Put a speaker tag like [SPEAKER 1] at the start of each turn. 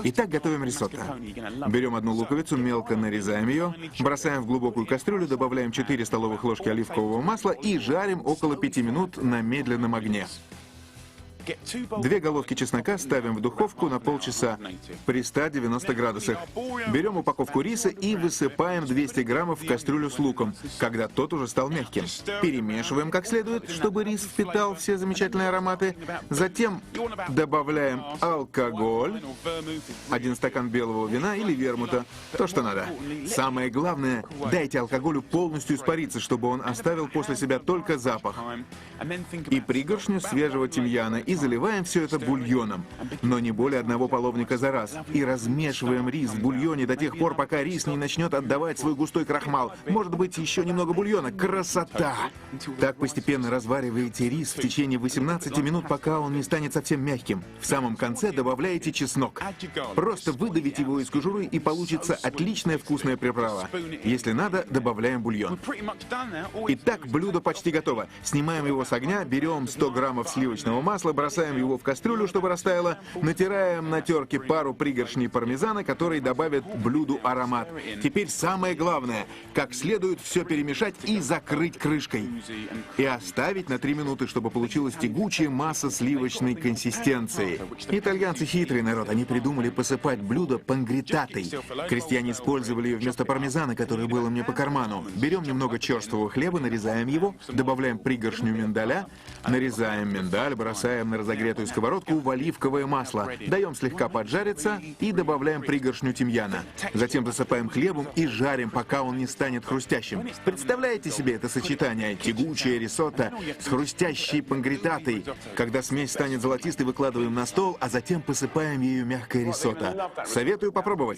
[SPEAKER 1] Итак, готовим рисотто. Берем одну луковицу, мелко нарезаем ее, бросаем в глубокую кастрюлю, добавляем 4 столовых ложки оливкового масла и жарим около 5 минут на медленном огне. 2 головки чеснока ставим в духовку на полчаса при 190 градусах. Берем упаковку риса и высыпаем 200 граммов в кастрюлю с луком, когда тот уже стал мягким. Перемешиваем как следует, чтобы рис впитал все замечательные ароматы. Затем добавляем алкоголь, 1 стакан белого вина или вермута, то, что надо. Самое главное, дайте алкоголю полностью испариться, чтобы он оставил после себя только запах. И пригоршню свежего тимьяна. И заливаем все это бульоном, но не более 1 половника за раз. И размешиваем рис в бульоне до тех пор, пока рис не начнет отдавать свой густой крахмал. Может быть, еще немного бульона. Красота! Так постепенно развариваете рис в течение 18 минут, пока он не станет совсем мягким. В самом конце добавляете чеснок. Просто выдавите его из кожуры, и получится отличная вкусная приправа. Если надо, добавляем бульон. Итак, блюдо почти готово. Снимаем его с огня, берем 100 граммов сливочного масла, бросаем его в кастрюлю, чтобы растаяло, натираем на терке пару пригоршней пармезана, который добавит блюду аромат. Теперь самое главное, как следует все перемешать и закрыть крышкой. И оставить на 3 минуты, чтобы получилась тягучая масса сливочной консистенции. Итальянцы хитрый народ, они придумали посыпать блюдо пангритатой. Крестьяне использовали ее вместо пармезана, который было мне по карману. Берем немного черствого хлеба, нарезаем его, добавляем пригоршню миндаля, нарезаем миндаль, бросаем на разогретую сковородку в оливковое масло, даем слегка поджариться и добавляем пригоршню тимьяна. Затем засыпаем хлебом и жарим, пока он не станет хрустящим. Представляете себе это сочетание? Тягучее рисотто с хрустящей пангритатой. Когда смесь станет золотистой, выкладываем на стол, а затем посыпаем ею мягкое рисотто. Советую попробовать.